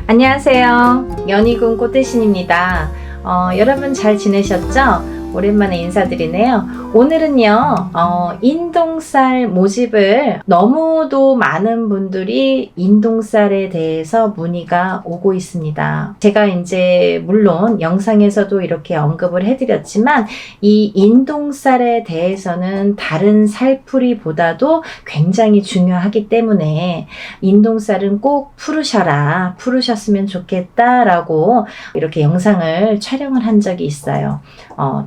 안녕하세요. 연희군 꽃대신입니다. 여러분 잘 지내셨죠? 오랜만에 인사드리네요. 오늘은요, 인동쌀 모집을 너무도 많은 분들이 인동쌀에 대해서 문의가 오고 있습니다. 제가 이제 물론 영상에서도 이렇게 언급을 해드렸지만 이 인동쌀에 대해서는 다른 쌀풀이보다도 굉장히 중요하기 때문에 인동쌀은 꼭 풀으셨으면 좋겠다라고 이렇게 영상을 촬영을 한 적이 있어요.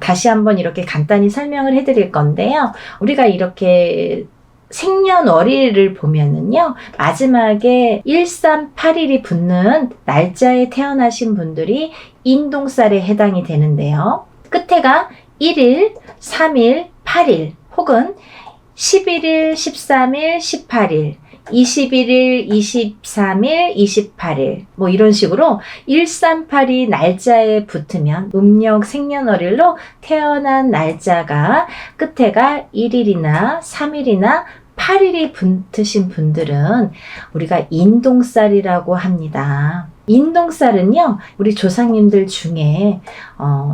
다시 한번 이렇게 간단히 설명을 해드릴 건데요. 우리가 이렇게 생년월일을 보면은요, 마지막에 1381이 붙는 날짜에 태어나신 분들이 인동쌀에 해당이 되는데요. 끝에가 1일, 3일, 8일 혹은 11일, 13일, 18일 21일, 23일, 28일 뭐 이런 식으로 138이 날짜에 붙으면 음력 생년월일로 태어난 날짜가 끝에가 1일이나 3일이나 8일이 붙으신 분들은 우리가 인동쌀이라고 합니다. 인동쌀은요, 우리 조상님들 중에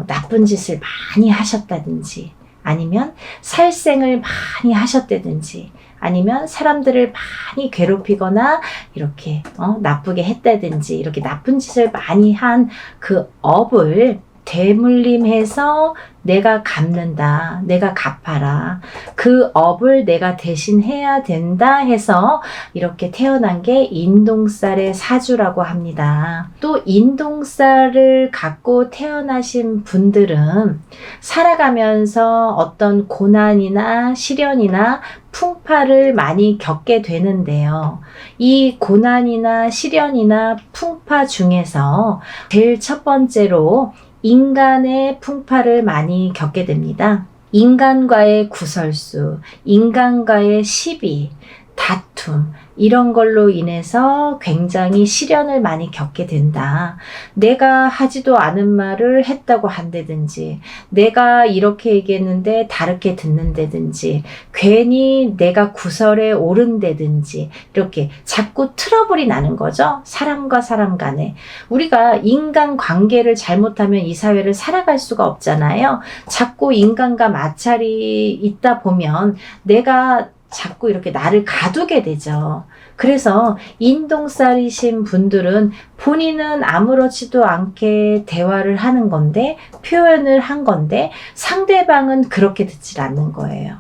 나쁜 짓을 많이 하셨다든지 아니면 살생을 많이 하셨다든지 아니면 사람들을 많이 괴롭히거나 이렇게 나쁘게 했다든지 이렇게 나쁜 짓을 많이 한 그 업을 되물림해서 내가 갚는다, 내가 갚아라, 그 업을 내가 대신해야 된다 해서 이렇게 태어난 게 인동쌀의 사주라고 합니다. 또 인동쌀을 갖고 태어나신 분들은 살아가면서 어떤 고난이나 시련이나 풍파를 많이 겪게 되는데요. 이 고난이나 시련이나 풍파 중에서 제일 첫 번째로 인간의 풍파를 많이 겪게 됩니다. 인간과의 구설수, 인간과의 시비, 다툼 이런 걸로 인해서 굉장히 시련을 많이 겪게 된다. 내가 하지도 않은 말을 했다고 한다든지 내가 이렇게 얘기했는데 다르게 듣는다든지 괜히 내가 구설에 오른다든지 이렇게 자꾸 트러블이 나는 거죠. 사람과 사람 간에. 우리가 인간 관계를 잘못하면 이 사회를 살아갈 수가 없잖아요. 자꾸 인간과 마찰이 있다 보면 내가 자꾸 이렇게 나를 가두게 되죠. 그래서 인동쌀이신 분들은 본인은 아무렇지도 않게 대화를 하는 건데, 표현을 한 건데, 상대방은 그렇게 듣질 않는 거예요.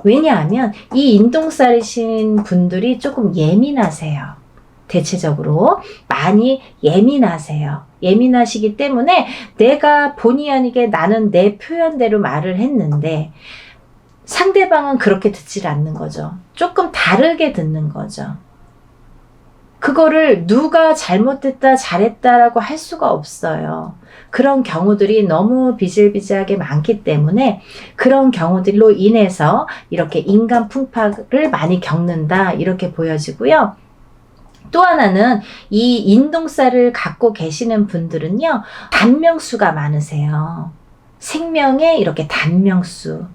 왜냐하면 이 인동쌀이신 분들이 조금 예민하세요. 대체적으로 많이 예민하세요. 예민하시기 때문에 내가 본의 아니게 나는 내 표현대로 말을 했는데 상대방은 그렇게 듣질 않는 거죠. 조금 다르게 듣는 거죠. 그거를 누가 잘못했다 잘했다라고 할 수가 없어요. 그런 경우들이 너무 비일비재하게 많기 때문에 그런 경우들로 인해서 이렇게 인간 풍파를 많이 겪는다 이렇게 보여지고요. 또 하나는 이 인동쌀을 갖고 계시는 분들은요, 단명수가 많으세요. 생명에 이렇게 단명수가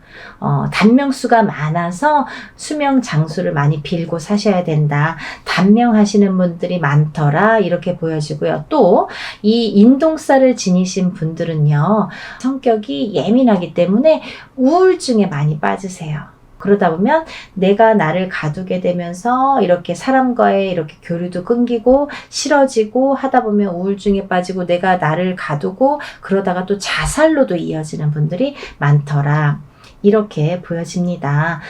많아서 수명 장수를 많이 빌고 사셔야 된다. 단명하시는 분들이 많더라 이렇게 보여지고요. 또 이 인동쌀을 지니신 분들은요, 성격이 예민하기 때문에 우울증에 많이 빠지세요. 그러다 보면 내가 나를 가두게 되면서 이렇게 사람과의 이렇게 교류도 끊기고 싫어지고 하다 보면 우울증에 빠지고 내가 나를 가두고 그러다가 또 자살로도 이어지는 분들이 많더라. 이렇게 보여집니다.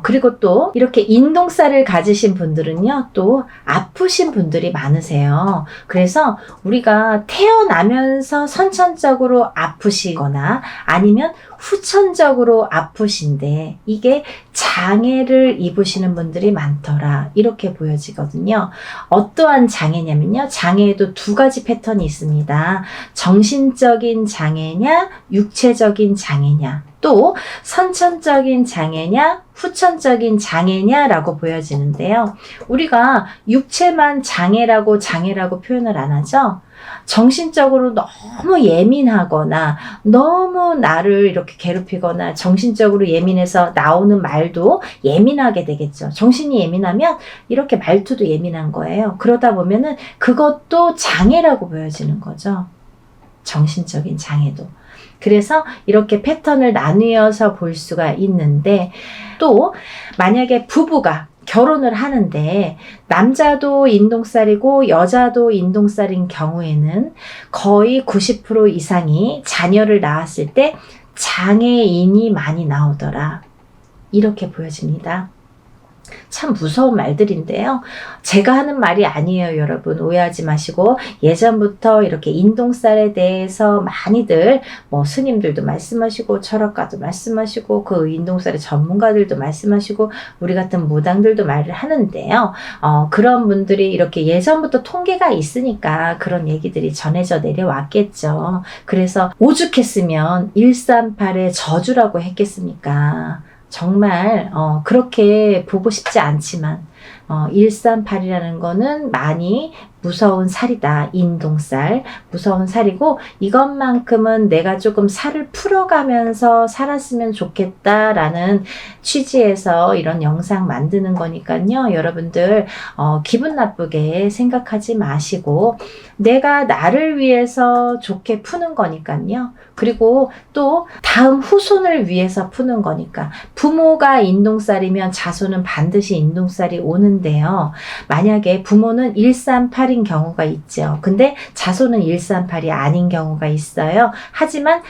그리고 또 이렇게 인동쌀을 가지신 분들은요, 또 아프신 분들이 많으세요. 그래서 우리가 태어나면서 선천적으로 아프시거나 아니면 후천적으로 아프신데 이게 장애를 입으시는 분들이 많더라 이렇게 보여지거든요. 어떠한 장애냐면요, 장애에도 두 가지 패턴이 있습니다. 정신적인 장애냐 육체적인 장애냐 또 선천적인 장애냐 후천적인 장애냐라고 보여지는데요. 우리가 육체만 장애라고 표현을 안 하죠. 정신적으로 너무 예민하거나 너무 나를 이렇게 괴롭히거나 정신적으로 예민해서 나오는 말도 예민하게 되겠죠. 정신이 예민하면 이렇게 말투도 예민한 거예요. 그러다 보면은 그것도 장애라고 보여지는 거죠. 정신적인 장애도. 그래서 이렇게 패턴을 나누어서 볼 수가 있는데, 또 만약에 부부가 결혼을 하는데 남자도 인동살이고 여자도 인동살인 경우에는 거의 90% 이상이 자녀를 낳았을 때 장애인이 많이 나오더라. 이렇게 보여집니다. 참 무서운 말들인데요. 제가 하는 말이 아니에요, 여러분. 오해하지 마시고, 예전부터 이렇게 인동살에 대해서 많이들 스님들도 말씀하시고 철학가도 말씀하시고 그 인동살의 전문가들도 말씀하시고 우리 같은 무당들도 말을 하는데요. 그런 분들이 이렇게 예전부터 통계가 있으니까 그런 얘기들이 전해져 내려왔겠죠. 그래서 오죽했으면 138의 저주라고 했겠습니까? 정말 그렇게 보고 싶지 않지만 138이라는 거는 많이 무서운 살이다. 인동살. 무서운 살이고 이것만큼은 내가 조금 살을 풀어가면서 살았으면 좋겠다라는 취지에서 이런 영상 만드는 거니까요. 여러분들 기분 나쁘게 생각하지 마시고 내가 나를 위해서 좋게 푸는 거니까요. 그리고 또 다음 후손을 위해서 푸는 거니까 부모가 인동살이면 자손은 반드시 인동살이 오는데요. 만약에 부모는 138인 경우가 있죠. 근데 자손은 138이 아닌 경우가 있어요. 하지만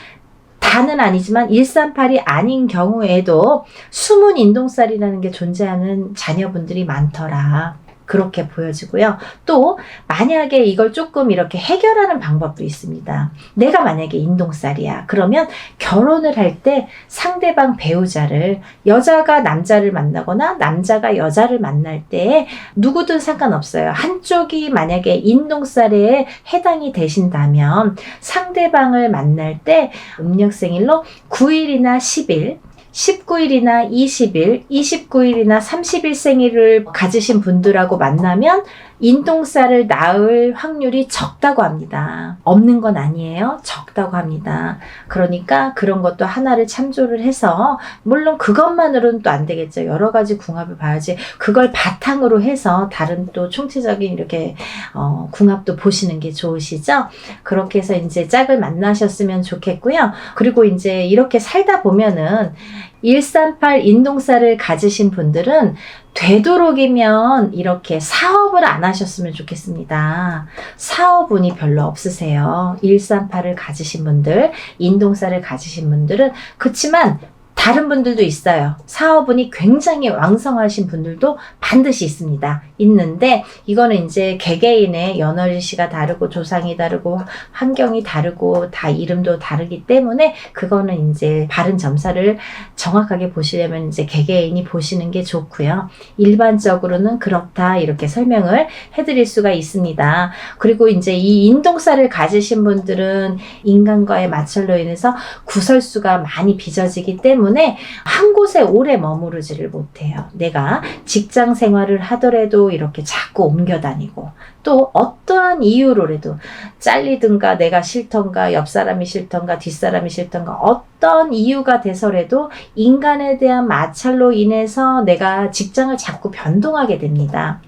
다는 아니지만 138이 아닌 경우에도 숨은 인동살이라는 게 존재하는 자녀분들이 많더라. 그렇게 보여지고요. 또 만약에 이걸 조금 이렇게 해결하는 방법도 있습니다. 내가 만약에 인동살이야. 그러면 결혼을 할 때 상대방 배우자를 여자가 남자를 만나거나 남자가 여자를 만날 때 누구든 상관없어요. 한쪽이 만약에 인동살에 해당이 되신다면 상대방을 만날 때 음력생일로 9일이나 10일 19일이나 20일, 29일이나 30일 생일을 가지신 분들하고 만나면 인동살을 낳을 확률이 적다고 합니다. 없는 건 아니에요. 적다고 합니다. 그러니까 그런 것도 하나를 참조를 해서 물론 그것만으로는 또 안 되겠죠. 여러 가지 궁합을 봐야지. 그걸 바탕으로 해서 다른 또 총체적인 이렇게 궁합도 보시는 게 좋으시죠? 그렇게 해서 이제 짝을 만나셨으면 좋겠고요. 그리고 이제 이렇게 살다 보면은 138 인동살을 가지신 분들은 되도록이면 이렇게 사업을 안 하셨으면 좋겠습니다. 사업운이 별로 없으세요. 138을 가지신 분들, 인동살을 가지신 분들은. 그렇지만 다른 분들도 있어요. 사업운이 굉장히 왕성하신 분들도 반드시 있습니다. 있는데 이거는 이제 개개인의 연월일시가 다르고 조상이 다르고 환경이 다르고 다 이름도 다르기 때문에 그거는 이제 바른 점사를 정확하게 보시려면 이제 개개인이 보시는 게 좋고요. 일반적으로는 그렇다 이렇게 설명을 해드릴 수가 있습니다. 그리고 이제 이 인동살을 가지신 분들은 인간과의 마찰로 인해서 구설수가 많이 빚어지기 때문에 한 곳에 오래 머무르지를 못해요. 내가 직장 생활을 하더라도 이렇게 자꾸 옮겨 다니고 또 어떠한 이유로라도 잘리든가 내가 싫던가 옆 사람이 싫던가 뒷사람이 싫던가 어떤 이유가 돼서라도 인간에 대한 마찰로 인해서 내가 직장을 자꾸 변동하게 됩니다.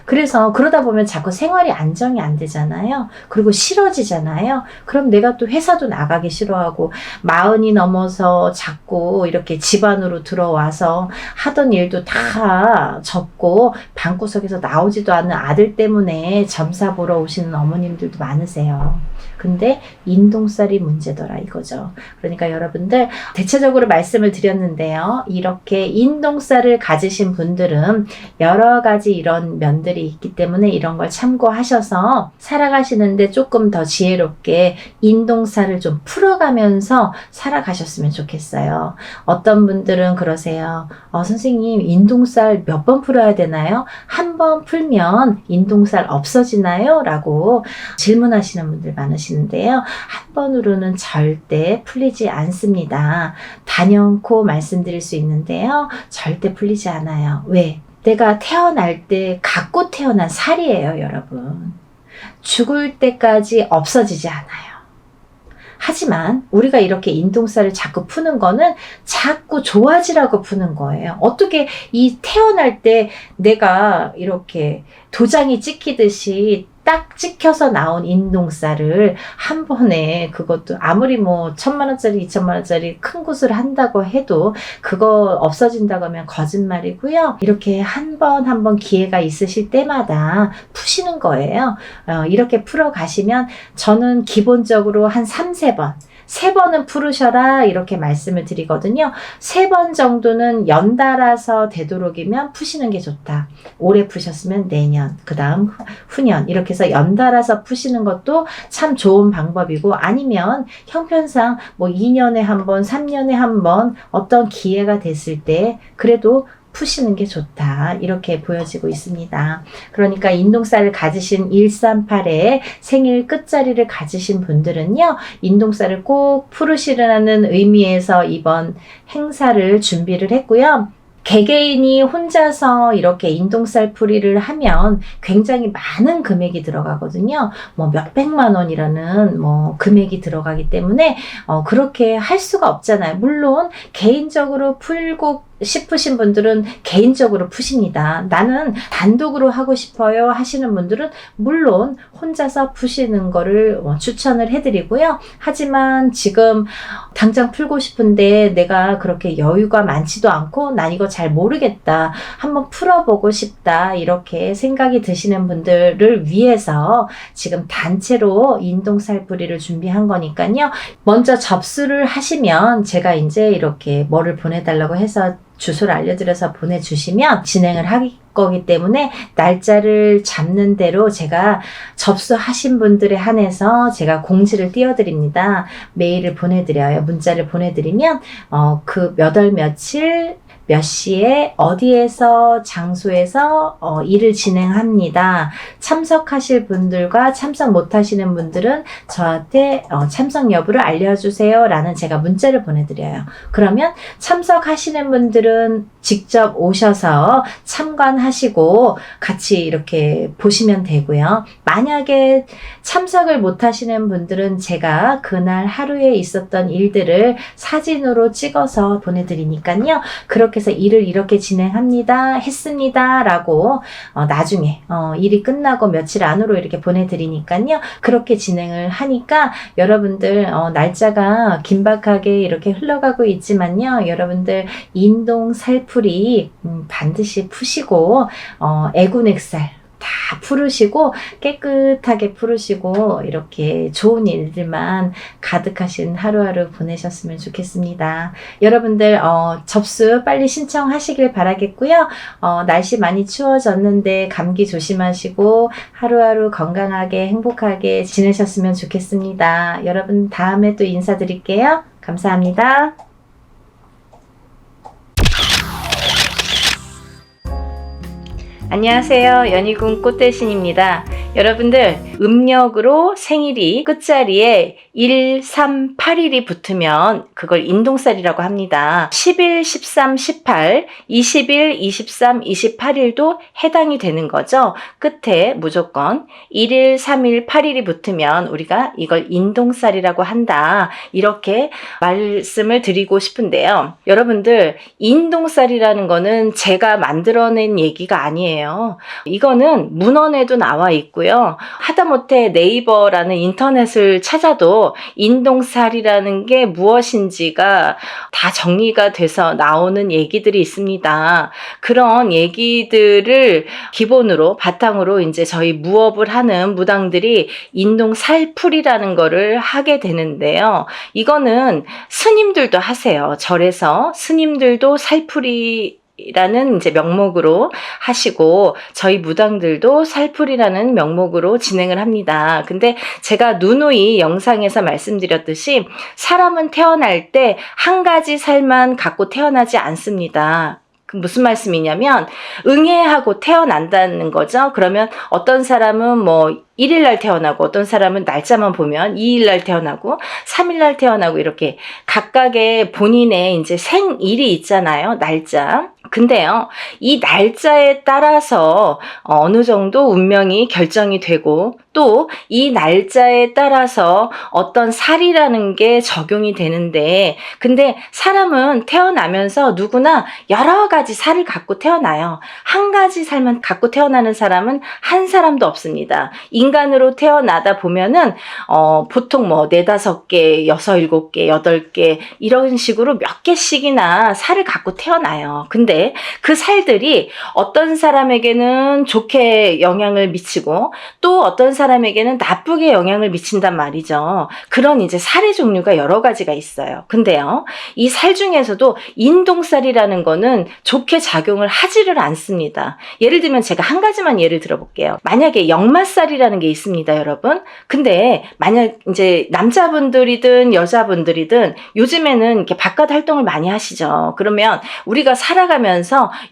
그래서 그러다 보면 자꾸 생활이 안정이 안 되잖아요. 그리고 싫어지잖아요. 그럼 내가 또 회사도 나가기 싫어하고 40이 넘어서 자꾸 이렇게 집안으로 들어와서 하던 일도 다 접고 방구석에서 나오지도 않는 아들 때문에 점사 보러 오시는 어머님들도 많으세요. 근데 인동살이 문제더라 이거죠. 그러니까 여러분들 대체적으로 말씀을 드렸는데요. 이렇게 인동살을 가지신 분들은 여러 가지 이런 면 면들이 있기 때문에 이런 걸 참고하셔서 살아가시는데 조금 더 지혜롭게 인동살을 좀 풀어가면서 살아가셨으면 좋겠어요. 어떤 분들은 그러세요. 선생님, 인동살 몇 번 풀어야 되나요? 한 번 풀면 인동살 없어지나요? 라고 질문하시는 분들 많으시는데요. 한 번으로는 절대 풀리지 않습니다. 단연코 말씀드릴 수 있는데요. 절대 풀리지 않아요. 왜? 내가 태어날 때 갖고 태어난 살이에요, 여러분. 죽을 때까지 없어지지 않아요. 하지만 우리가 이렇게 인동살을 자꾸 푸는 거는 자꾸 좋아지라고 푸는 거예요. 어떻게 이 태어날 때 내가 이렇게 도장이 찍히듯이 딱 찍혀서 나온 인동살을 한 번에, 그것도 아무리 뭐 1,000만 원짜리 2,000만 원짜리 큰 곳을 한다고 해도 그거 없어진다고 하면 거짓말이고요. 이렇게 한 번 기회가 있으실 때마다 푸시는 거예요. 이렇게 풀어 가시면 저는 기본적으로 한 3-4번, 3번은 풀으셔라 이렇게 말씀을 드리거든요. 3번 정도는 연달아서 되도록이면 푸시는 게 좋다. 올해 푸셨으면 내년, 그 다음 후년 이렇게 해서 연달아서 푸시는 것도 참 좋은 방법이고, 아니면 형편상 뭐 2년에 한 번, 3년에 한 번 어떤 기회가 됐을 때 그래도 푸시는 게 좋다. 이렇게 보여지고 있습니다. 그러니까 인동살을 가지신 138의 생일 끝자리를 가지신 분들은요, 인동살을 꼭 풀으시라는 의미에서 이번 행사를 준비를 했고요. 개개인이 혼자서 이렇게 인동살 풀이를 하면 굉장히 많은 금액이 들어가거든요. 뭐 몇백만 원이라는 뭐 금액이 들어가기 때문에 그렇게 할 수가 없잖아요. 물론 개인적으로 풀고 싶으신 분들은 개인적으로 푸십니다. 나는 단독으로 하고 싶어요 하시는 분들은 물론 혼자서 푸시는 거를 추천을 해드리고요. 하지만 지금 당장 풀고 싶은데 내가 그렇게 여유가 많지도 않고 난 이거 잘 모르겠다, 한번 풀어보고 싶다 이렇게 생각이 드시는 분들을 위해서 지금 단체로 인동살풀이를 준비한 거니까요. 먼저 접수를 하시면 제가 이제 이렇게 뭐를 보내달라고 해서 주소를 알려드려서 보내주시면 진행을 할 거기 때문에 날짜를 잡는 대로 제가 접수하신 분들에 한해서 제가 공지를 띄워드립니다. 메일을 보내드려요. 문자를 보내드리면 그 몇 월 며칠 몇 시에 어디에서 장소에서 일을 진행합니다. 참석하실 분들과 참석 못하시는 분들은 저한테 참석 여부를 알려주세요 라는 제가 문자를 보내드려요. 그러면 참석하시는 분들은 직접 오셔서 참관하시고 같이 이렇게 보시면 되고요. 만약에 참석을 못하시는 분들은 제가 그날 하루에 있었던 일들을 사진으로 찍어서 보내드리니까요. 그렇게 해서 일을 이렇게 진행합니다, 했습니다 라고 나중에 일이 끝나고 며칠 안으로 이렇게 보내드리니까요. 그렇게 진행을 하니까 여러분들 날짜가 긴박하게 이렇게 흘러가고 있지만요. 여러분들 인동살풀이 반드시 푸시고 애군액살 다 풀으시고 깨끗하게 풀으시고 이렇게 좋은 일들만 가득하신 하루하루 보내셨으면 좋겠습니다. 여러분들 접수 빨리 신청하시길 바라겠고요. 날씨 많이 추워졌는데 감기 조심하시고 하루하루 건강하게 행복하게 지내셨으면 좋겠습니다. 여러분 다음에 또 인사드릴게요. 감사합니다. 안녕하세요. 연희군 꽃대신입니다. 여러분들 음력으로 생일이 끝자리에 1, 3, 8일이 붙으면 그걸 인동살이라고 합니다. 10일, 13, 18, 20일, 23, 28일도 해당이 되는 거죠. 끝에 무조건 1일, 3일, 8일이 붙으면 우리가 이걸 인동살이라고 한다. 이렇게 말씀을 드리고 싶은데요. 여러분들 인동살이라는 거는 제가 만들어낸 얘기가 아니에요. 이거는 문헌에도 나와 있고요. 하다못해 네이버라는 인터넷을 찾아도 인동살이라는 게 무엇인지가 다 정리가 돼서 나오는 얘기들이 있습니다. 그런 얘기들을 기본으로 바탕으로 이제 저희 무업을 하는 무당들이 인동살풀이라는 거를 하게 되는데요. 이거는 스님들도 하세요. 절에서 스님들도 살풀이 라는 이제 명목으로 하시고 저희 무당들도 살풀이라는 명목으로 진행을 합니다. 근데 제가 누누이 영상에서 말씀드렸듯이 사람은 태어날 때 한 가지 살만 갖고 태어나지 않습니다. 그 무슨 말씀이냐면 응애하고 태어난다는 거죠. 그러면 어떤 사람은 뭐 1일날 태어나고 어떤 사람은 날짜만 보면 2일날 태어나고 3일날 태어나고 이렇게 각각의 본인의 이제 생일이 있잖아요. 날짜. 근데요, 이 날짜에 따라서 어느 정도 운명이 결정이 되고 또 이 날짜에 따라서 어떤 살이라는 게 적용이 되는데 근데 사람은 태어나면서 누구나 여러 가지 살을 갖고 태어나요. 한 가지 살만 갖고 태어나는 사람은 한 사람도 없습니다. 인간으로 태어나다 보면은 보통 뭐 4-5개, 6-7개, 8개 이런 식으로 몇 개씩이나 살을 갖고 태어나요. 근데 그 살들이 어떤 사람에게는 좋게 영향을 미치고 또 어떤 사람에게는 나쁘게 영향을 미친단 말이죠. 그런 이제 살의 종류가 여러 가지가 있어요. 근데요, 이 살 중에서도 인동살이라는 거는 좋게 작용을 하지를 않습니다. 예를 들면 제가 한 가지만 예를 들어볼게요. 만약에 역마살이라는 게 있습니다, 여러분. 근데 만약 이제 남자분들이든 여자분들이든 요즘에는 이렇게 바깥 활동을 많이 하시죠. 그러면 우리가 살아가면서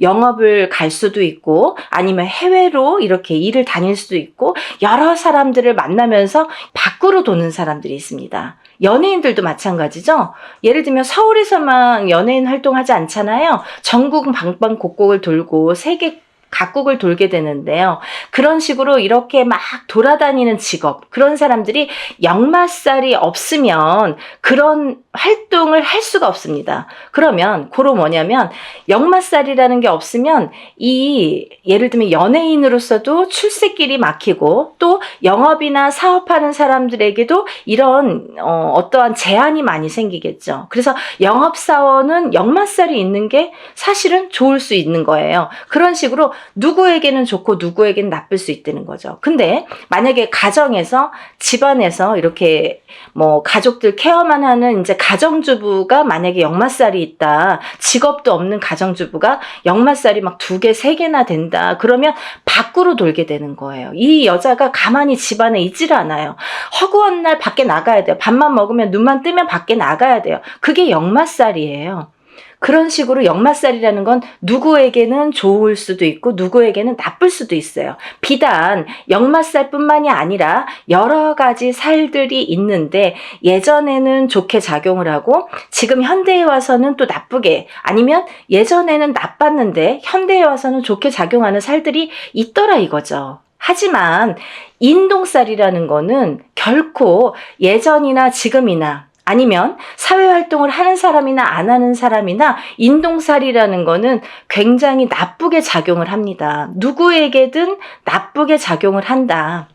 영업을 갈 수도 있고 아니면 해외로 이렇게 일을 다닐 수도 있고 여러 사람들을 만나면서 밖으로 도는 사람들이 있습니다. 연예인들도 마찬가지죠. 예를 들면 서울에서만 연예인 활동하지 않잖아요. 전국 방방곡곡을 돌고 세계 각국을 돌게 되는데요. 그런 식으로 이렇게 막 돌아다니는 직업, 그런 사람들이 역마살이 없으면 그런 활동을 할 수가 없습니다. 그러면 그로 뭐냐면 역마살이라는 게 없으면 이 예를 들면 연예인으로서도 출세길이 막히고 또 영업이나 사업하는 사람들에게도 이런 어떠한 제한이 많이 생기겠죠. 그래서 영업사원은 역마살이 있는 게 사실은 좋을 수 있는 거예요. 그런 식으로 누구에게는 좋고 누구에게는 나쁠 수 있다는 거죠. 근데 만약에 가정에서 집안에서 이렇게 뭐 가족들 케어만 하는 이제 가정주부가 만약에 역마살이 있다. 직업도 없는 가정주부가 역마살이 막 2개, 3개나 된다. 그러면 밖으로 돌게 되는 거예요. 이 여자가 가만히 집안에 있지를 않아요. 허구한 날 밖에 나가야 돼요. 밥만 먹으면 눈만 뜨면 밖에 나가야 돼요. 그게 역마살이에요. 그런 식으로 역마살이라는 건 누구에게는 좋을 수도 있고 누구에게는 나쁠 수도 있어요. 비단 역마살뿐만이 아니라 여러 가지 살들이 있는데 예전에는 좋게 작용을 하고 지금 현대에 와서는 또 나쁘게 아니면 예전에는 나빴는데 현대에 와서는 좋게 작용하는 살들이 있더라 이거죠. 하지만 인동살이라는 거는 결코 예전이나 지금이나 아니면 사회활동을 하는 사람이나 안 하는 사람이나 인동살이라는 거는 굉장히 나쁘게 작용을 합니다. 누구에게든 나쁘게 작용을 한다.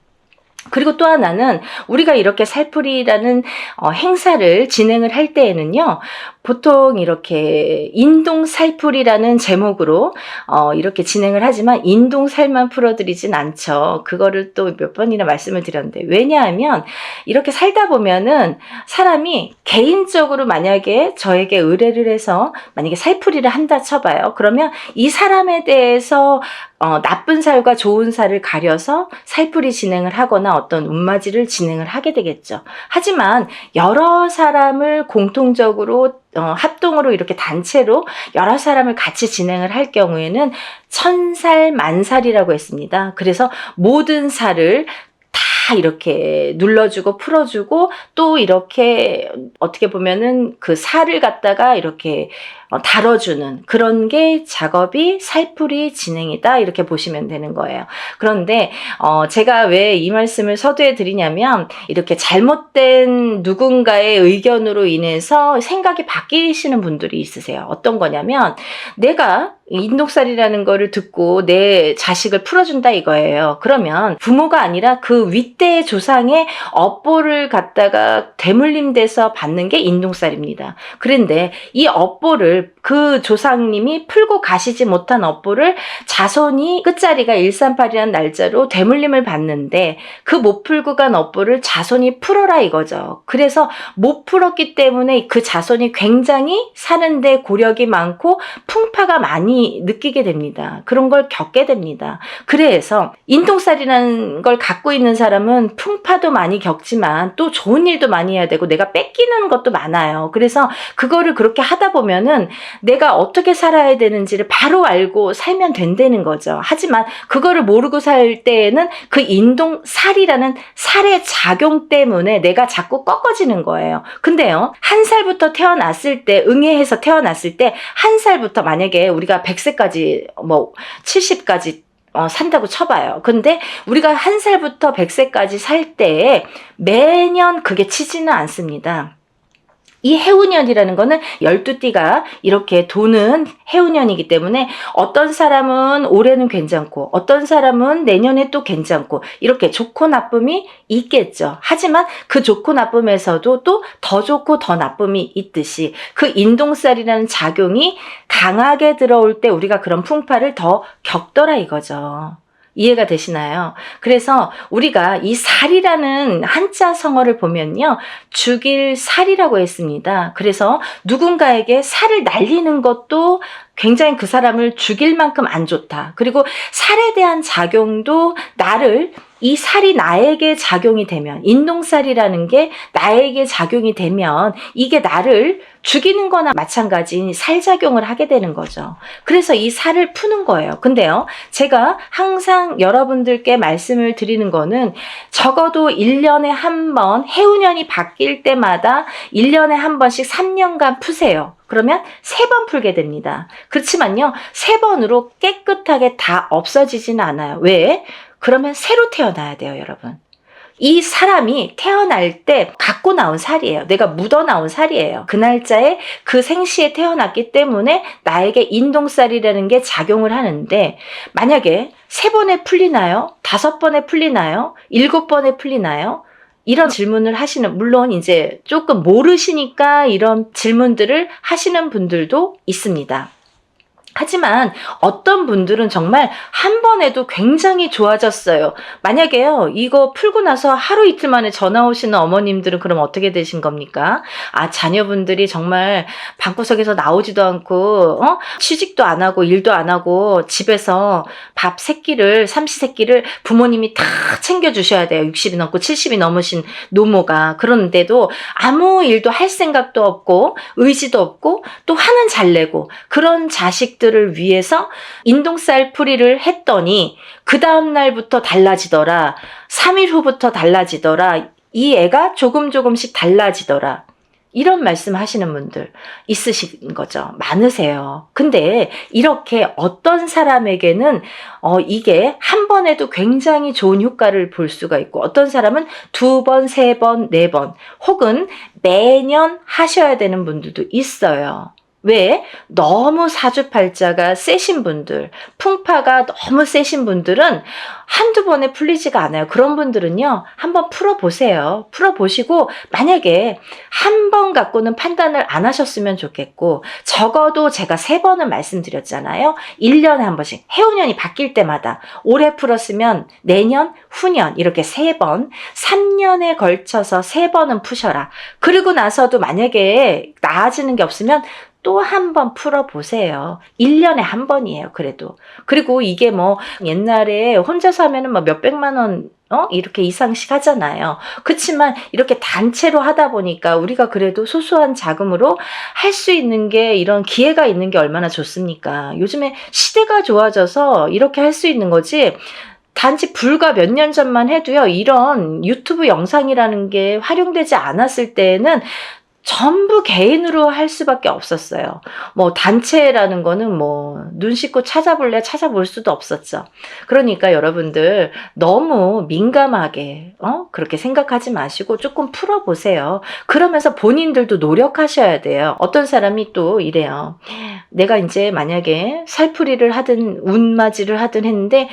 그리고 또 하나는 우리가 이렇게 살풀이라는 행사를 진행을 할 때에는요. 보통 이렇게 인동살풀이라는 제목으로 이렇게 진행을 하지만 인동살만 풀어드리진 않죠. 그거를 또 몇 번이나 말씀을 드렸는데 왜냐하면 이렇게 살다 보면은 사람이 개인적으로 만약에 저에게 의뢰를 해서 만약에 살풀이를 한다 쳐봐요. 그러면 이 사람에 대해서 나쁜 살과 좋은 살을 가려서 살풀이 진행을 하거나 어떤 운맞이를 진행을 하게 되겠죠. 하지만 여러 사람을 공통적으로 합동으로 이렇게 단체로 여러 사람을 같이 진행을 할 경우에는 천살 만살이라고 했습니다. 그래서 모든 살을 다 이렇게 눌러주고 풀어주고 또 이렇게 어떻게 보면은 그 살을 갖다가 이렇게 다뤄주는 그런 게 작업이 살풀이 진행이다 이렇게 보시면 되는 거예요. 그런데 제가 왜 이 말씀을 서두에 드리냐면 이렇게 잘못된 누군가의 의견으로 인해서 생각이 바뀌시는 분들이 있으세요. 어떤 거냐면 내가 인동살이라는 거를 듣고 내 자식을 풀어준다 이거예요. 그러면 부모가 아니라 그 윗대 조상의 업보를 갖다가 대물림돼서 받는 게 인동살입니다. 그런데 이 업보를 그 조상님이 풀고 가시지 못한 업보를 자손이 끝자리가 138이라는 풀린다는 날짜로 대물림을 받는데 그 못 풀고 간 업보를 자손이 풀어라 이거죠. 그래서 못 풀었기 때문에 그 자손이 굉장히 사는데 고력이 많고 풍파가 많이 느끼게 됩니다. 그런 걸 겪게 됩니다. 그래서 인동살이라는 걸 갖고 있는 사람은 풍파도 많이 겪지만 또 좋은 일도 많이 해야 되고 내가 뺏기는 것도 많아요. 그래서 그거를 그렇게 하다 보면은 내가 어떻게 살아야 되는지를 바로 알고 살면 된다는 거죠. 하지만 그거를 모르고 살 때에는 그 인동살이라는 살의 작용 때문에 내가 자꾸 꺾어지는 거예요. 근데요, 한 살부터 태어났을 때, 응애해서 태어났을 때 한 살부터 만약에 우리가 100세까지 뭐 70까지 산다고 쳐봐요. 근데 우리가 한 살부터 100세까지 살 때에 매년 그게 치지는 않습니다. 이 해운년이라는 거는 12띠가 이렇게 도는 해운년이기 때문에 어떤 사람은 올해는 괜찮고 어떤 사람은 내년에 또 괜찮고 이렇게 좋고 나쁨이 있겠죠. 하지만 그 좋고 나쁨에서도 또 더 좋고 더 나쁨이 있듯이 그 인동살이라는 작용이 강하게 들어올 때 우리가 그런 풍파를 더 겪더라 이거죠. 이해가 되시나요? 그래서 우리가 이 살이라는 한자 성어를 보면요. 죽일 살이라고 했습니다. 그래서 누군가에게 살을 날리는 것도 굉장히 그 사람을 죽일 만큼 안 좋다. 그리고 살에 대한 작용도 이 살이 나에게 작용이 되면, 인동살이라는 게 나에게 작용이 되면 이게 나를 죽이는 거나 마찬가지인 살작용을 하게 되는 거죠. 그래서 이 살을 푸는 거예요. 근데요, 제가 항상 여러분들께 말씀을 드리는 거는 적어도 1년에 한 번, 해운년이 바뀔 때마다 1년에 한 번씩 3년간 푸세요. 그러면 3번 풀게 됩니다. 그렇지만요, 3번으로 깨끗하게 다 없어지지는 않아요. 왜? 그러면 새로 태어나야 돼요, 여러분. 이 사람이 태어날 때 갖고 나온 살이에요. 내가 묻어나온 살이에요. 그 날짜에 그 생시에 태어났기 때문에 나에게 인동살이라는 게 작용을 하는데, 만약에 3번에 풀리나요? 5번에 풀리나요? 7번에 풀리나요? 이런 질문을 물론 이제 조금 모르시니까 이런 질문들을 하시는 분들도 있습니다. 하지만 어떤 분들은 정말 한 번에도 굉장히 좋아졌어요. 만약에요, 이거 풀고 나서 하루 이틀 만에 전화 오시는 어머님들은 그럼 어떻게 되신 겁니까? 자녀분들이 정말 방구석에서 나오지도 않고, 취직도 안 하고, 일도 안 하고, 집에서 삼시세끼를 부모님이 다 챙겨주셔야 돼요. 60이 넘고 70이 넘으신 노모가. 그런데도 아무 일도 할 생각도 없고, 의지도 없고, 또 화는 잘 내고, 그런 자식들을 위해서 인동살 풀이를 했더니 그 다음날부터 달라지더라. 3일 후부터 달라지더라. 이 애가 조금씩 달라지더라. 이런 말씀 하시는 분들 있으신 거죠. 많으세요. 근데 이렇게 어떤 사람에게는 이게 한 번에도 굉장히 좋은 효과를 볼 수가 있고, 어떤 사람은 2번, 3번, 4번 혹은 매년 하셔야 되는 분들도 있어요. 왜? 너무 사주팔자가 세신 분들, 풍파가 너무 세신 분들은 한두 번에 풀리지가 않아요. 그런 분들은요, 한번 풀어보세요. 풀어보시고 만약에 한 번 갖고는 판단을 안 하셨으면 좋겠고, 적어도 제가 3번은 말씀드렸잖아요. 1년에 한 번씩, 해운년이 바뀔 때마다 올해 풀었으면 내년, 후년 이렇게 3번, 3년에 걸쳐서 3번은 푸셔라. 그리고 나서도 만약에 나아지는 게 없으면 또 한 번 풀어보세요. 1년에 한 번이에요, 그래도. 그리고 이게 뭐 옛날에 혼자서 하면은 뭐 몇백만 원 이렇게 이상씩 하잖아요. 그렇지만 이렇게 단체로 하다 보니까 우리가 그래도 소소한 자금으로 할 수 있는 게, 이런 기회가 있는 게 얼마나 좋습니까? 요즘에 시대가 좋아져서 이렇게 할 수 있는 거지, 단지 불과 몇 년 전만 해도요, 이런 유튜브 영상이라는 게 활용되지 않았을 때에는 전부 개인으로 할 수밖에 없었어요. 뭐 단체라는 거는 뭐 눈 씻고 찾아볼 수도 없었죠. 그러니까 여러분들 너무 민감하게 그렇게 생각하지 마시고 조금 풀어보세요. 그러면서 본인들도 노력하셔야 돼요. 어떤 사람이 또 이래요. 내가 이제 만약에 살풀이를 하든 운맞이를 하든 했는데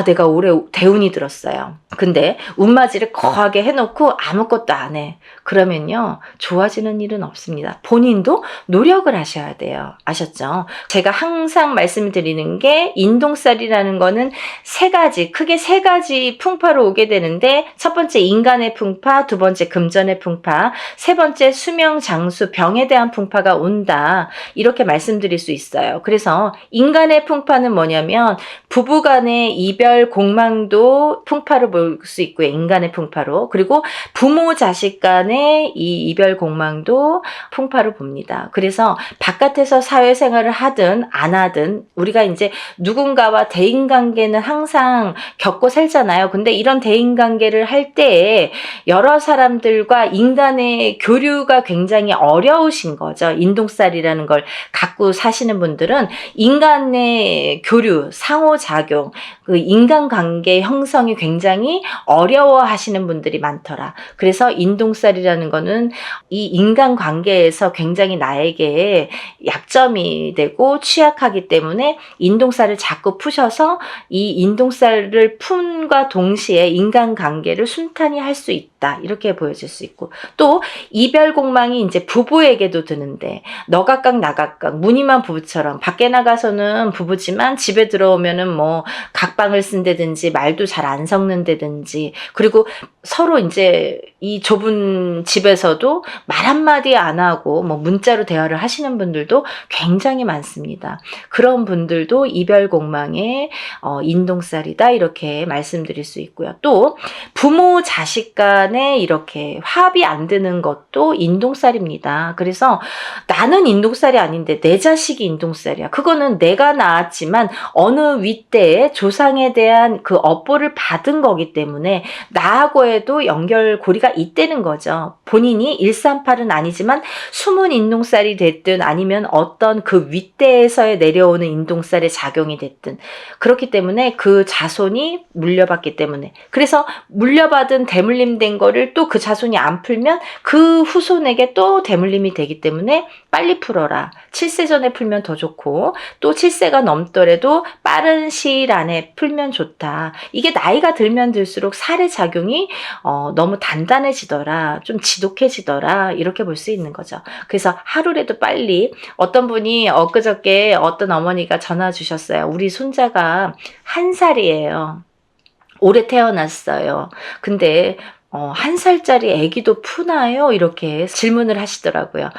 내가 올해 대운이 들었어요. 근데 운맞이를 거하게 해놓고 아무것도 안 해. 그러면요, 좋아지는 좋아지는 일은 없습니다. 본인도 노력을 하셔야 돼요. 아셨죠? 제가 항상 말씀드리는 게 인동살이라는 거는 크게 세 가지 풍파로 오게 되는데, 첫 번째 인간의 풍파, 두 번째 금전의 풍파, 세 번째 수명, 장수, 병에 대한 풍파가 온다. 이렇게 말씀드릴 수 있어요. 그래서 인간의 풍파는 뭐냐면 부부간의 이별 공망도 풍파로 볼 수 있고요. 인간의 풍파로. 그리고 부모 자식 간의 이 이별 공망도 풍파로 봅니다. 그래서 바깥에서 사회생활을 하든 안 하든 우리가 이제 누군가와 대인관계는 항상 겪고 살잖아요. 근데 이런 대인관계를 할 때에 여러 사람들과 인간의 교류가 굉장히 어려우신 거죠. 인동살이라는 걸 갖고 사시는 분들은 인간의 교류, 상호작용, 그 인간관계 형성이 굉장히 어려워하시는 분들이 많더라. 그래서 인동살이라는 거는 이 인간관계에서 굉장히 나에게 약점이 되고 취약하기 때문에 인동살을 자꾸 푸셔서 이 인동살을 푼과 동시에 인간관계를 순탄히 할 수 있다. 이렇게 보여질 수 있고, 또 이별 공망이 이제 부부에게도 드는데 너 각각 나 각각 무늬만 부부처럼 밖에 나가서는 부부지만 집에 들어오면은 뭐 각방을 쓴다든지 말도 잘 안 섞는다든지, 그리고 서로 이제 이 좁은 집에서도 말 한마디 안 하고 뭐 문자로 대화를 하시는 분들도 굉장히 많습니다. 그런 분들도 이별 공망의 인동살이다 이렇게 말씀드릴 수 있고요. 또 부모 자식 간에 이렇게 합이 안 드는 것도 인동살입니다. 그래서 나는 인동살이 아닌데 내 자식이 인동살이야. 그거는 내가 낳았지만 어느 윗대에 조상에 대한 그 업보를 받은 거기 때문에 나하고에도 연결고리가 있다는 거죠. 본인이 138은 아니지만 숨은 인동살이 됐든 아니면 어떤 그 윗대에서의 내려오는 인동살의 작용이 됐든 그렇기 때문에 그 자손이 물려받기 때문에, 그래서 물려받은 대물림된 거를 또 그 자손이 안 풀면 그 후손에게 또 대물림이 되기 때문에 빨리 풀어라. 7세 전에 풀면 더 좋고 또 7세가 넘더라도 빠른 시일 안에 풀면 좋다. 이게 나이가 들면 들수록 살의 작용이 너무 단단해지더라. 좀 지독해지더라. 이렇게 볼 수 있는 거죠. 그래서 하루라도 빨리, 어떤 분이 엊그저께 어떤 어머니가 전화 주셨어요. 우리 손자가 1살이에요. 올해 태어났어요. 근데 1살짜리 아기도 푸나요? 이렇게 질문을 하시더라고요.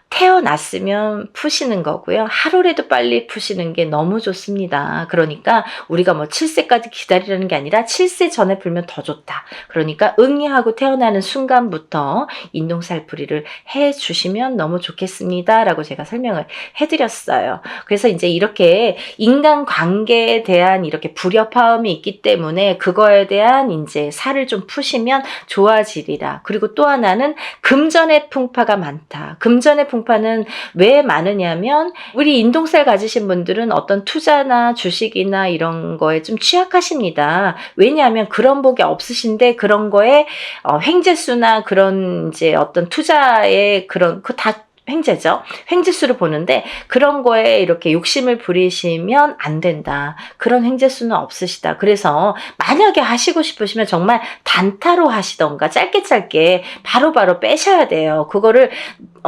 태어났으면 푸시는 거고요. 하루라도 빨리 푸시는 게 너무 좋습니다. 그러니까 우리가 뭐 7세까지 기다리라는 게 아니라 7세 전에 풀면 더 좋다. 그러니까 응애하고 태어나는 순간부터 인동살풀이를 해주시면 너무 좋겠습니다. 라고 제가 설명을 해드렸어요. 그래서 이제 이렇게 인간관계에 대한 이렇게 불협화음이 있기 때문에 그거에 대한 이제 살을 좀 푸시면 좋아지리라. 그리고 또 하나는 금전의 풍파가 많다. 금전의 풍파는 왜 많으냐면 우리 인동살 가지신 분들은 어떤 투자나 주식이나 이런 거에 좀 취약하십니다. 왜냐하면 그런 복이 없으신데 그런 거에 횡재수나 그런 이제 어떤 투자의 그런 그 다 횡재죠. 횡재수를 보는데 그런 거에 이렇게 욕심을 부리시면 안 된다. 그런 횡재수는 없으시다. 그래서 만약에 하시고 싶으시면 정말 단타로 하시던가 짧게 바로바로 빼셔야 돼요. 그거를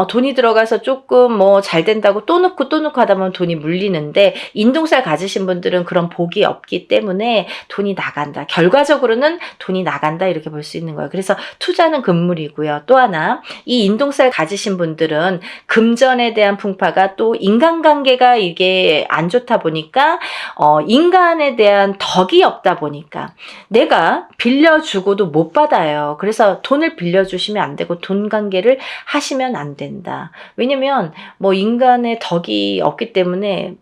돈이 들어가서 조금 뭐 잘 된다고 또 넣고 하다 보면 돈이 물리는데, 인동살 가지신 분들은 그런 복이 없기 때문에 돈이 나간다. 결과적으로는 돈이 나간다 이렇게 볼 수 있는 거예요. 그래서 투자는 금물이고요. 또 하나, 이 인동살 가지신 분들은 금전에 대한 풍파가 또 인간관계가 이게 안 좋다 보니까 인간에 대한 덕이 없다 보니까 내가 빌려주고도 못 받아요. 그래서 돈을 빌려주시면 안 되고 돈 관계를 하시면 안 된다. 왜냐면 뭐 인간의 덕이 없기 때문에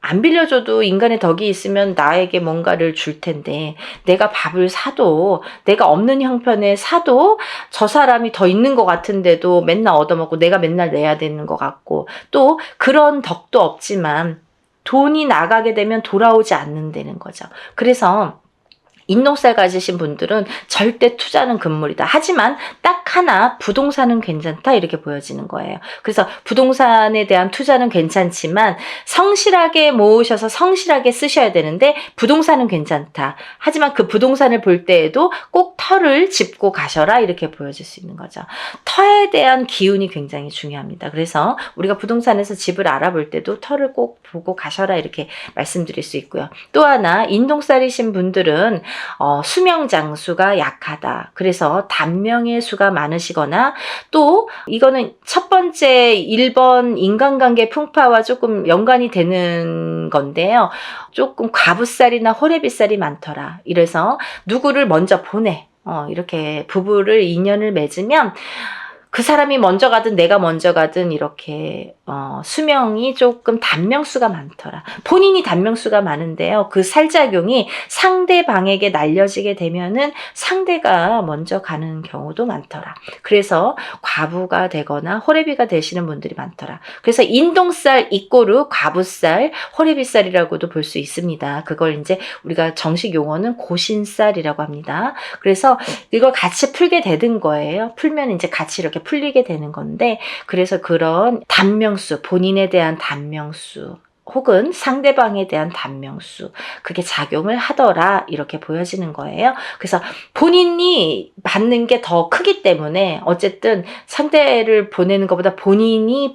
안 빌려줘도 인간의 덕이 있으면 나에게 뭔가를 줄 텐데, 내가 밥을 사도 내가 없는 형편에 사도 저 사람이 더 있는 것 같은데도 맨날 얻어먹고 내가 맨날 내야 되는 것 같고, 또 그런 덕도 없지만 돈이 나가게 되면 돌아오지 않는다는 거죠. 그래서 인동살 가지신 분들은 절대 투자는 금물이다. 하지만 딱 하나 부동산은 괜찮다 이렇게 보여지는 거예요. 그래서 부동산에 대한 투자는 괜찮지만 성실하게 모으셔서 성실하게 쓰셔야 되는데 부동산은 괜찮다. 하지만 그 부동산을 볼 때에도 꼭 터를 짚고 가셔라 이렇게 보여질 수 있는 거죠. 터에 대한 기운이 굉장히 중요합니다. 그래서 우리가 부동산에서 집을 알아볼 때도 터를 꼭 보고 가셔라 이렇게 말씀드릴 수 있고요. 또 하나 인동살이신 분들은 수명 장수가 약하다. 그래서 단명의 수가 많으시거나 또 이거는 첫 번째 1번 인간관계 풍파와 조금 연관이 되는 건데요. 조금 과부살이나 호래비살이 많더라. 이래서 누구를 먼저 보내. 이렇게 부부를 인연을 맺으면 그 사람이 먼저 가든 내가 먼저 가든 이렇게 수명이 조금 단명수가 많더라. 본인이 단명수가 많은데요. 그 살작용이 상대방에게 날려지게 되면은 상대가 먼저 가는 경우도 많더라. 그래서 과부가 되거나 호래비가 되시는 분들이 많더라. 그래서 인동살 이꼬르 과부살, 호래비살이라고도 볼 수 있습니다. 그걸 이제 우리가 정식 용어는 고신살이라고 합니다. 그래서 이걸 같이 풀게 되는 거예요. 풀면 이제 같이 이렇게 풀리게 되는 건데, 그래서 그런 단명수, 본인에 대한 단명수 혹은 상대방에 대한 단명수, 그게 작용을 하더라 이렇게 보여지는 거예요. 그래서 본인이 받는 게 더 크기 때문에 어쨌든 상대를 보내는 것보다 본인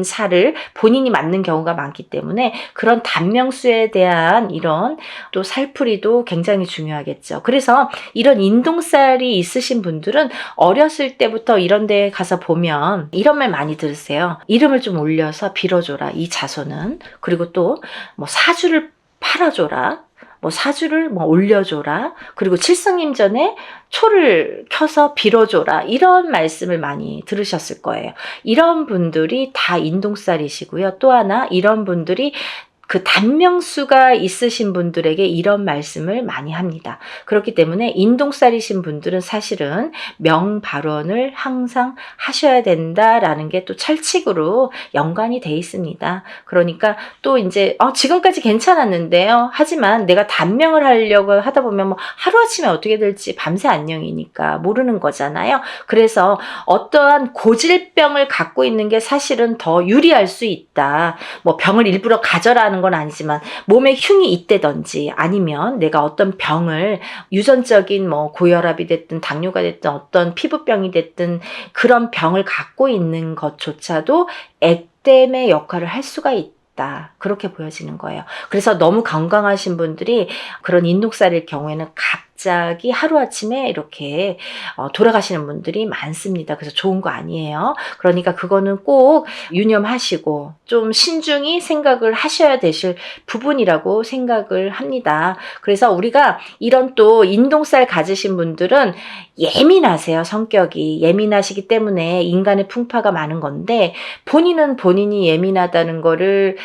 살을 본인이 맞는 경우가 많기 때문에 그런 단명수에 대한 이런 또 살풀이도 굉장히 중요하겠죠. 그래서 이런 인동살이 있으신 분들은 어렸을 때부터 이런 데 가서 보면 이런 말 많이 들으세요. 이름을 좀 올려서 빌어줘라, 이 자손은. 그리고 또 뭐 사주를 팔아줘라, 뭐 사주를 뭐 올려줘라, 그리고 칠성님 전에 초를 켜서 빌어줘라, 이런 말씀을 많이 들으셨을 거예요. 이런 분들이 다 인동살이시고요. 또 하나 이런 분들이 그 단명수가 있으신 분들에게 이런 말씀을 많이 합니다. 그렇기 때문에 인동살이신 분들은 사실은 명발언을 항상 하셔야 된다라는 게 또 철칙으로 연관이 돼 있습니다. 그러니까 또 이제 지금까지 괜찮았는데요. 하지만 내가 단명을 하려고 하다 보면 뭐 하루아침에 어떻게 될지 밤새 안녕이니까 모르는 거잖아요. 그래서 어떠한 고질병을 갖고 있는 게 사실은 더 유리할 수 있다. 뭐 병을 일부러 가져라 건 아니지만 몸에 흉이 있다든지 아니면 내가 어떤 병을 유전적인 뭐 고혈압이 됐든 당뇨가 됐든 어떤 피부병이 됐든 그런 병을 갖고 있는 것조차도 액땜의 역할을 할 수가 있다. 그렇게 보여지는 거예요. 그래서 너무 건강하신 분들이 그런 인동살일 경우에는 갑자기 하루아침에 이렇게 돌아가시는 분들이 많습니다. 그래서 좋은 거 아니에요. 그러니까 그거는 꼭 유념하시고 좀 신중히 생각을 하셔야 되실 부분이라고 생각을 합니다. 그래서 우리가 이런 또 인동살 가지신 분들은 예민하세요. 성격이 예민하시기 때문에 인간의 풍파가 많은 건데, 본인은 본인이 예민하다는 거를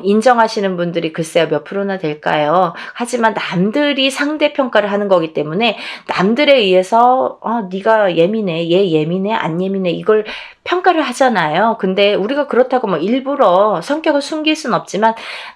인정하시는 분들이 글쎄요 몇 프로나 될까요? 하지만 남들이 상대평가를 하는 거기 때문에 남들에 의해서 네가 예민해, 얘 예민해, 안 예민해, 이걸 평가를 하잖아요. 근데 우리가 그렇다고 뭐 일부러 성격을 숨길 순 없지만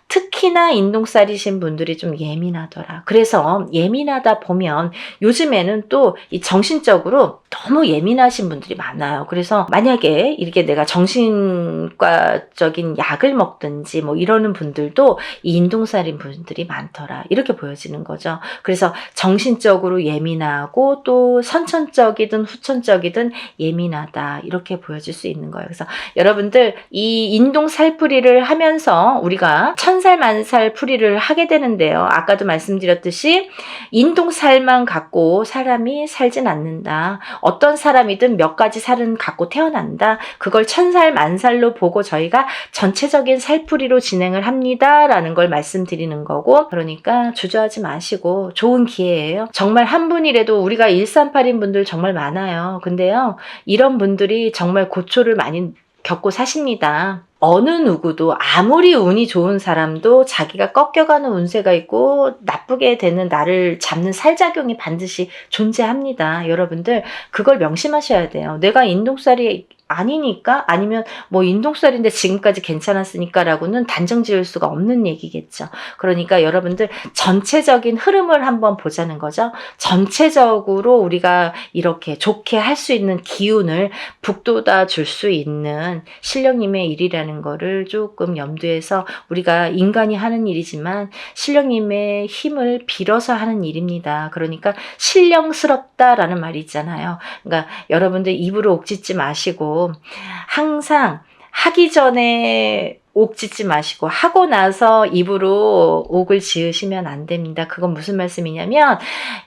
특히나 인동살이신 분들이 좀 예민하더라. 그래서 예민하다 보면 요즘에는 또 이 정신적으로 너무 예민하신 분들이 많아요. 그래서 만약에 이렇게 내가 정신과적인 약을 먹든지 뭐 이러는 분들도 이 인동살인 분들이 많더라. 이렇게 보여지는 거죠. 그래서 정신적으로 예민하고 또 선천적이든 후천적이든 예민하다. 이렇게 보여질 수 있는 거예요. 그래서 여러분들 이 인동살풀이를 하면서 우리가 천살 만살 풀이를 하게 되는데요. 아까도 말씀드렸듯이 인동살만 갖고 사람이 살진 않는다. 어떤 사람이든 몇 가지 살은 갖고 태어난다. 그걸 천살 만살로 보고 저희가 전체적인 살풀이로 진행을 합니다. 라는 걸 말씀드리는 거고, 그러니까 주저하지 마시고 좋은 기회예요. 정말 한 분이라도, 우리가 138인 분들 정말 많아요. 근데요, 이런 분들이 정말 고초를 많이 겪고 사십니다. 어느 누구도 아무리 운이 좋은 사람도 자기가 꺾여가는 운세가 있고 나쁘게 되는 나를 잡는 살작용이 반드시 존재합니다. 여러분들 그걸 명심하셔야 돼요. 내가 인동살이 아니니까 아니면 뭐 인동살인데 지금까지 괜찮았으니까 라고는 단정 지을 수가 없는 얘기겠죠. 그러니까 여러분들 전체적인 흐름을 한번 보자는 거죠. 전체적으로 우리가 이렇게 좋게 할 수 있는 기운을 북돋아 줄 수 있는 신령님의 일이라는 거를 조금 염두에서 우리가 인간이 하는 일이지만 신령님의 힘을 빌어서 하는 일입니다. 그러니까 신령스럽다라는 말이 있잖아요. 그러니까 여러분들 입으로 옥짓지 마시고 항상 하기 전에 옥 짓지 마시고 하고 나서 입으로 옥을 지으시면 안 됩니다. 그건 무슨 말씀이냐면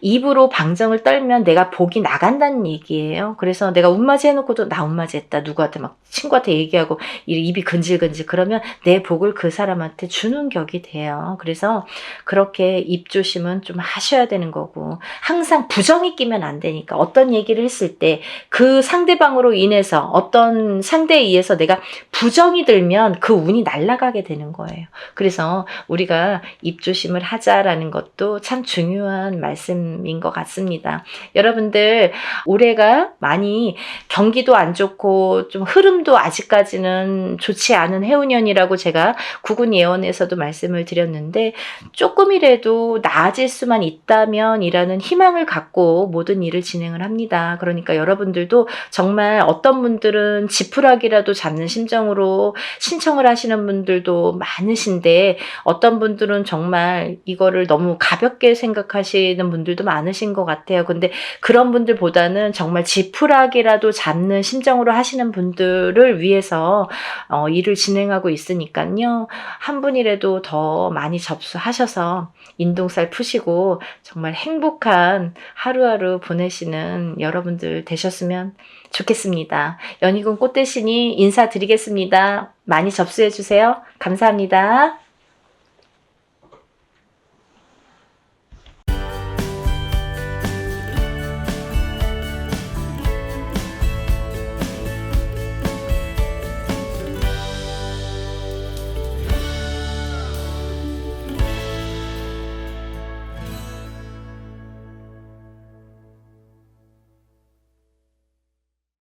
입으로 방정을 떨면 내가 복이 나간다는 얘기예요. 그래서 내가 운맞이 해놓고도 나 운맞이 했다. 누구한테 막 친구한테 얘기하고 입이 근질근질 그러면 내 복을 그 사람한테 주는 격이 돼요. 그래서 그렇게 입 조심은 좀 하셔야 되는 거고 항상 부정이 끼면 안 되니까 어떤 얘기를 했을 때 그 상대방으로 인해서 어떤 상대에 의해서 내가 부정이 들면 그 운이 날아가게 되는 거예요. 그래서 우리가 입조심을 하자라는 것도 참 중요한 말씀인 것 같습니다. 여러분들 올해가 많이 경기도 안 좋고 좀 흐름도 아직까지는 좋지 않은 해운년이라고 제가 구군 예언에서도 말씀을 드렸는데 조금이라도 나아질 수만 있다면 이라는 희망을 갖고 모든 일을 진행을 합니다. 그러니까 여러분들도 정말 어떤 분들은 지푸라기라도 잡는 심정으로 신청을 하시는 분들도 많으신데 어떤 분들은 정말 이거를 너무 가볍게 생각하시는 분들도 많으신 것 같아요. 근데 그런 분들보다는 정말 지푸라기라도 잡는 심정으로 하시는 분들을 위해서 일을 진행하고 있으니까요. 한 분이라도 더 많이 접수하셔서 인동살 푸시고 정말 행복한 하루하루 보내시는 여러분들 되셨으면 좋겠습니다. 연희군 꽃대신이 인사드리겠습니다. 많이 접수해 주세요. 감사합니다.